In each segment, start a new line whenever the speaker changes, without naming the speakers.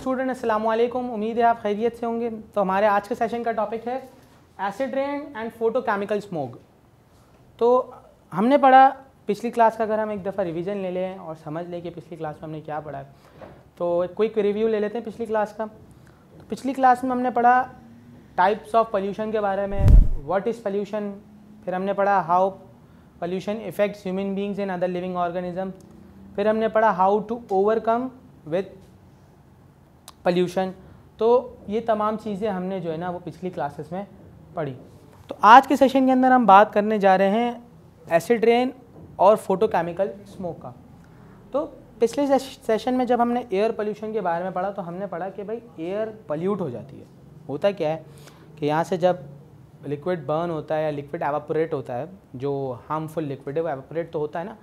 Student अस्सलाम वालेकुम, उम्मीद है आप खैरियत से होंगे। तो हमारे आज के सेशन का टॉपिक है acid rain and photochemical smoke. तो हमने पढ़ा पिछली क्लास का, अगर हम एक दफ़ा रिवीजन ले लें और समझ लें कि पिछली क्लास में हमने क्या पढ़ा है, तो एक क्विक रिव्यू ले लेते हैं पिछली क्लास का। तो पिछली क्लास में हमने पढ़ा टाइप्स ऑफ पोल्यूशन के बारे में, व्हाट इज़ पोल्यूशन। फिर हमने पढ़ा how pollution effects human beings and other living organism. फिर हमने पढ़ा how to overcome with pollution. तो ये तमाम चीज़ें हमने जो है ना वो पिछली क्लासेस में पढ़ी। तो आज के सेशन के अंदर हम बात करने जा रहे हैं एसिड रेन और फोटोकेमिकल स्मोक का। तो पिछले सेशन में जब हमने एयर पोल्यूशन के बारे में पढ़ा तो हमने पढ़ा कि भाई एयर पोल्यूट हो जाती है। होता क्या है कि यहाँ से जब लिक्विड बर्न होता है या लिक्विड एवापोरेट होता है, जो हार्मफुल लिक्विड है वो एवापोरेट तो होता है ना,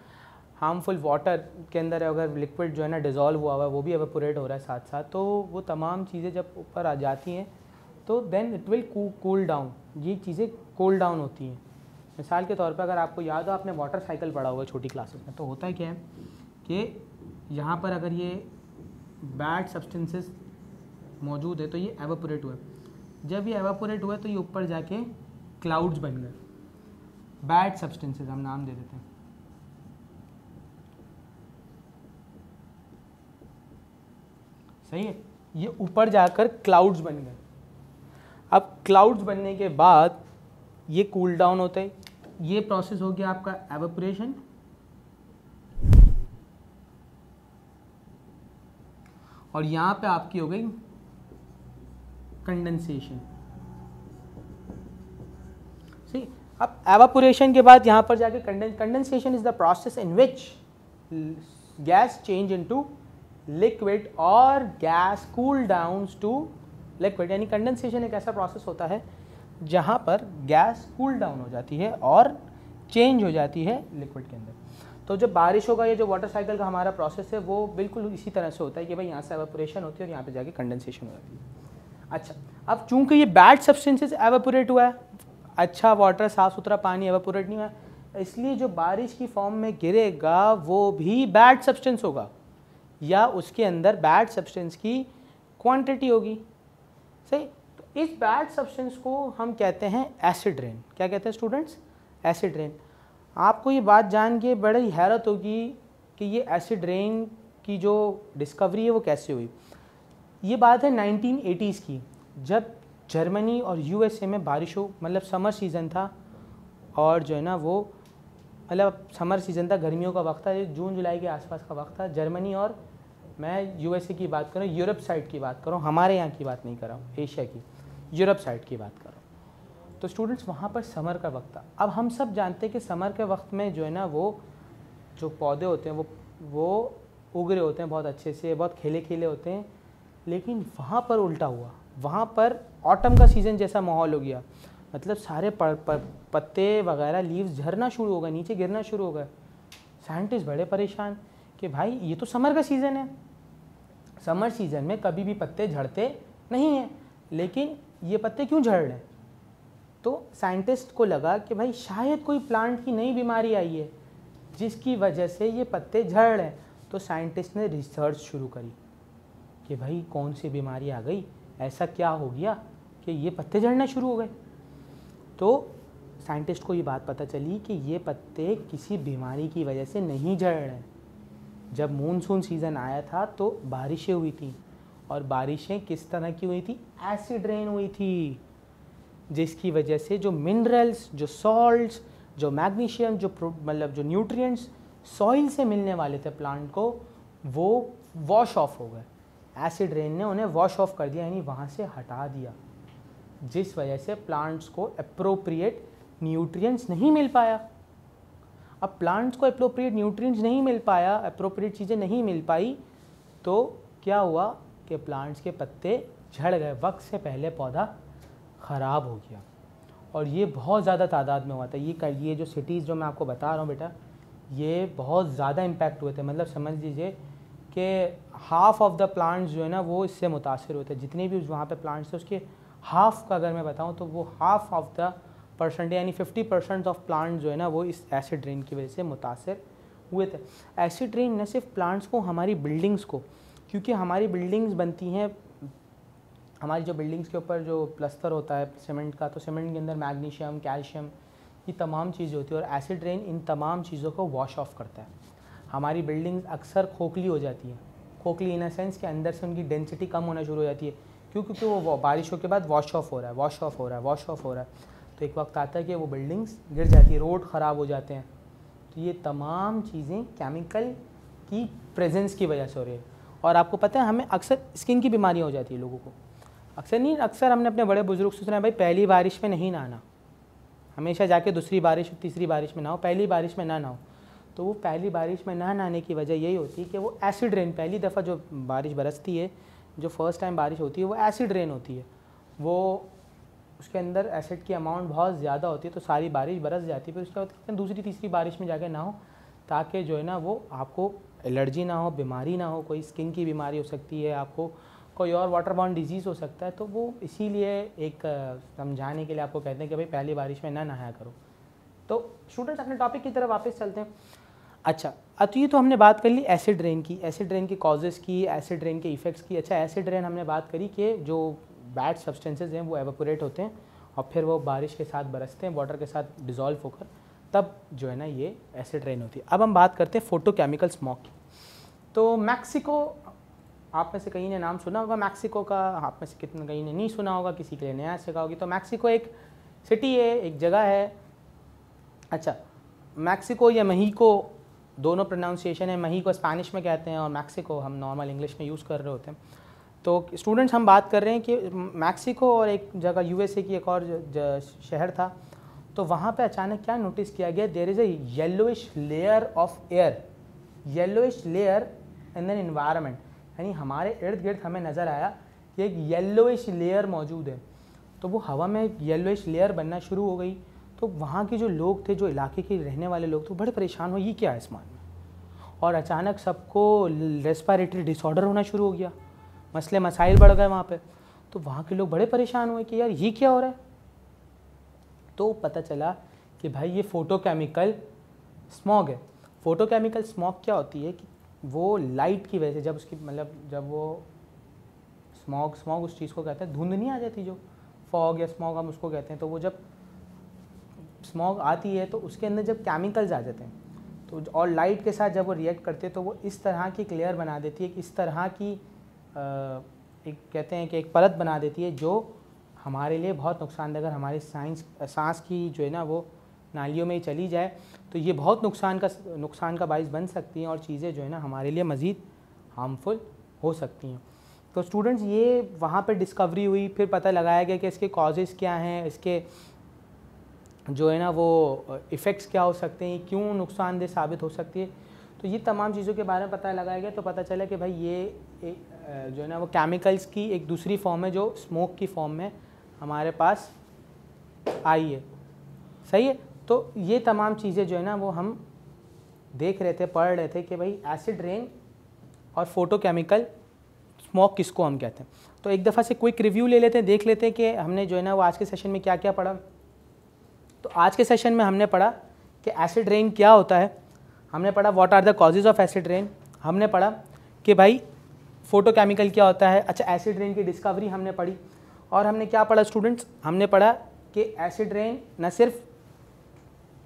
हार्मफुल वाटर के अंदर अगर लिक्विड जो है ना डिज़ोल्व हुआ हुआ है वो भी एवापोरेट हो रहा है साथ साथ, तो वो तमाम चीज़ें जब ऊपर आ जाती हैं तो then it will cool down. ये चीज़ें कूल डाउन होती हैं। मिसाल के तौर पर अगर आपको याद हो, आपने वाटर साइकिल पढ़ा हुआ है छोटी क्लासेस में, तो होता है क्या है कि यहाँ पर अगर ये बैड सब्सटेंसेस मौजूद है तो ये एवापोरेट हुआ है। जब ये एवापोरेट हुआ है तो ये ऊपर जाके क्लाउड्स बन गए, बैड सब्सटेंसेस हम नाम दे देते हैं। सही है, ये ऊपर जाकर क्लाउड्स बन गए। अब क्लाउड्स बनने के बाद ये कूल डाउन होते हैं। ये प्रोसेस हो गया आपका एवापोरेशन, और यहां पे आपकी हो गई कंडेंसेशन। सही, अब एवापोरेशन के बाद यहां पर जाके condensation is the process in which gas change into liquid और gas cool down to liquid. यानी कंडेंसेशन एक ऐसा प्रोसेस होता है जहां पर गैस कूल डाउन हो जाती है और चेंज हो जाती है लिक्विड के अंदर। तो जब बारिश होगा, ये जो वाटर साइकिल का हमारा प्रोसेस है वो बिल्कुल इसी तरह से होता है कि भाई यहाँ से एवापोरेशन होती है और यहाँ पे जाके कंडेंसेशन हो जाती है। अच्छा, अब चूंकि ये बैड सब्सटेंसेस एवापोरेट हुआ है, अच्छा वाटर साफ़ सुथरा पानी एवापोरेट नहीं हुआ, इसलिए जो बारिश की फॉर्म में गिरेगा वो भी बैड सब्सटेंस होगा या उसके अंदर बैड सब्सटेंस की क्वांटिटी होगी। सही, तो इस बैड सब्सटेंस को हम कहते हैं एसिड रेन। क्या कहते हैं स्टूडेंट्स? Acid rain. आपको ये बात जान के बड़ी हैरत होगी कि ये एसिड रेन की जो डिस्कवरी है वो कैसे हुई। ये बात है 1980s की, जब जर्मनी और यूएसए में बारिशों, मतलब समर सीज़न था, और जो है ना वो मतलब समर सीज़न था, गर्मियों का वक्त था, ये जून जुलाई के आसपास का वक्त था। जर्मनी और मैं यूएसए की बात करूँ, यूरोप साइड की बात करूँ, हमारे यहाँ की बात नहीं कर रहा हूँ, एशिया की, यूरोप साइड की बात कर रहा हूँ। तो स्टूडेंट्स वहाँ पर समर का वक्त था। अब हम सब जानते हैं कि समर के वक्त में जो है ना वो जो पौधे होते हैं वो उग रहे होते हैं बहुत अच्छे से, बहुत खिले खिले होते हैं। लेकिन वहाँ पर उल्टा हुआ, वहाँ पर ऑटम का सीज़न जैसा माहौल हो गया, मतलब सारे पत्ते वगैरह लीव्स झड़ना शुरू हो गए, नीचे गिरना शुरू हो गए। साइंटिस्ट बड़े परेशान कि भाई ये तो समर का सीज़न है, समर सीज़न में कभी भी पत्ते झड़ते नहीं हैं, लेकिन ये पत्ते क्यों झड़ रहे हैं? तो साइंटिस्ट को लगा कि भाई शायद कोई प्लांट की नई बीमारी आई है जिसकी वजह से ये पत्ते झड़ रहे हैं। तो साइंटिस्ट ने रिसर्च शुरू करी कि भाई कौन सी बीमारी आ गई, ऐसा क्या हो गया कि ये पत्ते झड़ना शुरू हो गए। तो साइंटिस्ट को ये बात पता चली कि ये पत्ते किसी बीमारी की वजह से नहीं झड़ रहे हैं। जब मॉनसून सीज़न आया था तो बारिशें हुई थी, और बारिशें किस तरह की हुई थी? एसिड रेन हुई थी, जिसकी वजह से जो मिनरल्स, जो सॉल्ट्स, जो मैग्नीशियम, जो मतलब जो न्यूट्रिएंट्स सॉइल से मिलने वाले थे प्लांट को, वो वॉश ऑफ हो गए। एसिड रेन ने उन्हें वॉश ऑफ कर दिया, यानी वहाँ से हटा दिया, जिस वजह से प्लांट्स को एप्रोप्रिएट न्यूट्रिएंट्स नहीं मिल पाया। अब प्लांट्स को एप्रोप्रिएट न्यूट्रिएंट्स नहीं मिल पाया, एप्रोप्रिएट चीज़ें नहीं मिल पाई, तो क्या हुआ कि प्लांट्स के पत्ते झड़ गए, वक्त से पहले पौधा ख़राब हो गया। और ये बहुत ज़्यादा तादाद में हुआ था। ये जो सिटीज़ जो मैं आपको बता रहा हूँ बेटा, ये बहुत ज़्यादा इम्पैक्ट हुए थे। मतलब समझ लीजिए कि हाफ़ ऑफ द प्लांट्स जो है ना वो इससे मुतासर हुए थे। जितने भी वहाँ पे प्लांट्स थे उसके हाफ़ का अगर मैं बताऊँ तो वो हाफ़ ऑफ द परसेंट यानी 50% ऑफ प्लांट्स जो है ना वो इस एसिड रेन की वजह से मुतासर हुए थे। एसिड रेन न सिर्फ प्लांट्स को, हमारी बिल्डिंग्स को, क्योंकि हमारी बिल्डिंग्स बनती हैं, हमारी जो बिल्डिंग्स के ऊपर जो प्लस्तर होता है सीमेंट का, तो सीमेंट के अंदर मैग्नीशियम, कैल्शियम, ये तमाम चीज़ें होती है और एसिड रेन इन तमाम चीज़ों को वॉश ऑफ करता है। हमारी बिल्डिंग्स अक्सर खोखली हो जाती है, खोखली इन अ सेंस के अंदर से उनकी डेंसिटी कम होना शुरू हो जाती है। क्यों? क्योंकि वो बारिशों के बाद वॉश ऑफ हो रहा है, वॉश ऑफ हो रहा है, वॉश ऑफ हो रहा है। तो एक वक्त आता है कि वो बिल्डिंग्स गिर जाती है, रोड ख़राब हो जाते हैं। तो ये तमाम चीज़ें केमिकल की प्रेजेंस की वजह से हो रही है। और आपको पता है हमें अक्सर स्किन की बीमारियाँ हो जाती है लोगों को, अक्सर हमने अपने बड़े बुजुर्ग से सुना है भाई पहली बारिश में नहीं नहाना, हमेशा जाके दूसरी बारिश तीसरी बारिश में नहाओ, पहली बारिश में ना नहाओ। तो वो पहली बारिश में ना नहाने की वजह यही होती है कि वो एसिड रेन, पहली दफ़ा जो बारिश बरसती है, जो फर्स्ट टाइम बारिश होती है वो एसिड रेन होती है, वो उसके अंदर एसिड की अमाउंट बहुत ज़्यादा होती है, तो सारी बारिश बरस जाती है। फिर उसके बाद दूसरी तीसरी बारिश में जाके नहाओ, ताकि जो है ना वो आपको एलर्जी ना हो, बीमारी ना हो, कोई स्किन की बीमारी हो सकती है, आपको कोई और वाटर बॉर्न डिजीज़ हो सकता है। तो वो इसीलिए एक समझाने के लिए आपको कहते हैं कि भाई पहली बारिश में ना नहाया करो। तो स्टूडेंट्स अपने टॉपिक की तरफ वापस चलते हैं। अच्छा, तो ये तो हमने बात कर ली एसिड रेन की, एसिड रेन के कॉजेज़ की, एसिड रेन के इफ़ेक्ट्स की। अच्छा, एसिड रेन हमने बात करी कि जो बैड सब्सटेंसेज हैं वो एवापोरेट होते हैं और फिर वो बारिश के साथ बरसते हैं, वाटर के साथ डिज़ोल्व होकर, तब जो है ना ये एसिड रेन होती है। अब हम बात करते हैं फोटोकेमिकल स्मॉग की। तो मैक्सिको, आप में से कहीं ने नाम सुना होगा मैक्सिको का, आप में से कितने कहीं ने नहीं सुना होगा, किसी के लिए नया जगह होगी। तो मैक्सिको एक सिटी है, एक जगह है। अच्छा, मैक्सिको या महीको दोनों प्रोनाउंसिएशन है, महीको स्पेनिश में कहते हैं और मैक्सिको हम नॉर्मल इंग्लिश में यूज़ कर रहे होते हैं। तो स्टूडेंट्स हम बात कर रहे हैं कि मैक्सिको और एक जगह यूएसए की एक और शहर था, तो वहाँ पे अचानक क्या नोटिस किया गया, there is a yellowish layer of air, yellowish layer in an environment, यानी हमारे इर्द गिर्द हमें नज़र आया कि एक येलोइश लेयर मौजूद है। तो वो हवा में येलोइश लेयर बनना शुरू हो गई। तो वहाँ के जो लोग थे, जो इलाके के रहने वाले लोग थे, वो बड़े परेशान हुए, ये क्या है आसमान में। और अचानक सबको रेस्पिरेटरी डिसऑर्डर होना शुरू हो गया, मसले मसाइल बढ़ गए वहाँ पे। तो वहाँ के लोग बड़े परेशान हुए कि यार ये क्या हो रहा है। तो पता चला कि भाई ये फोटोकेमिकल स्मॉग है। फोटोकेमिकल स्मॉग क्या होती है कि वो लाइट की वजह से, जब उसकी मतलब जब वो स्मॉग उस चीज़ को कहते हैं, धुंध नहीं आ जाती, जो फॉग या स्मॉग हम उसको कहते हैं, तो वो जब स्मॉग आती है तो उसके अंदर जब केमिकल्स आ जाते हैं तो और लाइट के साथ जब वो रिएक्ट करते हैं तो वो इस तरह की लेयर बना देती है, इस तरह की एक कहते हैं कि एक परत बना देती है जो हमारे लिए बहुत नुकसानदेह। अगर हमारी सांस की जो है ना वो नालियों में ही चली जाए तो ये बहुत नुकसान का बाइस बन सकती हैं और चीज़ें जो है ना हमारे लिए मज़ीद हार्मफुल हो सकती हैं। तो स्टूडेंट्स ये वहाँ पर डिस्कवरी हुई, फिर पता लगाया गया कि इसके कॉजेज़ क्या हैं, इसके जो है ना वो इफ़ेक्ट्स क्या हो सकते हैं, क्यों नुकसानदेह साबित हो सकती है। तो ये तमाम चीज़ों के बारे में पता लगाया गया। तो पता चला कि भाई ये जो है ना वो केमिकल्स की एक दूसरी फॉर्म है जो स्मोक की फॉर्म में हमारे पास आई है। सही है। तो ये तमाम चीज़ें जो है ना वो हम देख रहे थे, पढ़ रहे थे कि भाई एसिड रेन और फोटोकेमिकल स्मोक किसको हम कहते हैं। तो एक दफ़ा से क्विक रिव्यू ले लेते हैं, देख लेते हैं कि हमने जो है ना वो आज के सेशन में क्या क्या पढ़ा। तो आज के सेशन में हमने पढ़ा कि एसिड रेन क्या होता है, हमने पढ़ा what are the causes of acid rain, हमने पढ़ा कि भाई फोटोकेमिकल क्या होता है। अच्छा, एसिड रेन की डिस्कवरी हमने पढ़ी और हमने क्या पढ़ा स्टूडेंट्स, हमने पढ़ा कि एसिड रेन न सिर्फ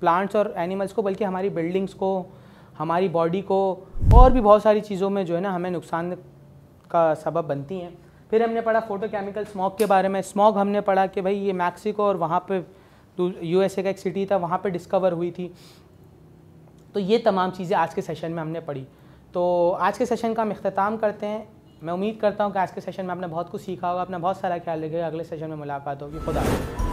प्लांट्स और एनिमल्स को बल्कि हमारी बिल्डिंग्स को, हमारी बॉडी को और भी बहुत सारी चीज़ों में जो है ना हमें नुकसान का सबब बनती हैं। फिर हमने पढ़ा फोटोकेमिकल स्मॉग के बारे में। स्मॉग हमने पढ़ा कि भाई ये मैक्सिको और वहाँ पे यूएसए का एक सिटी था, वहाँ पे डिस्कवर हुई थी। तो ये तमाम चीज़ें आज के सेशन में हमने पढ़ी। तो आज के सेशन का हम इख्तिताम करते हैं। मैं उम्मीद करता हूँ कि आज के सेशन में आपने बहुत कुछ सीखा होगा। अपना बहुत सारा ख्याल रखिएगा। अगले सेशन में मुलाकात होगी। खुदा हाफ़िज़।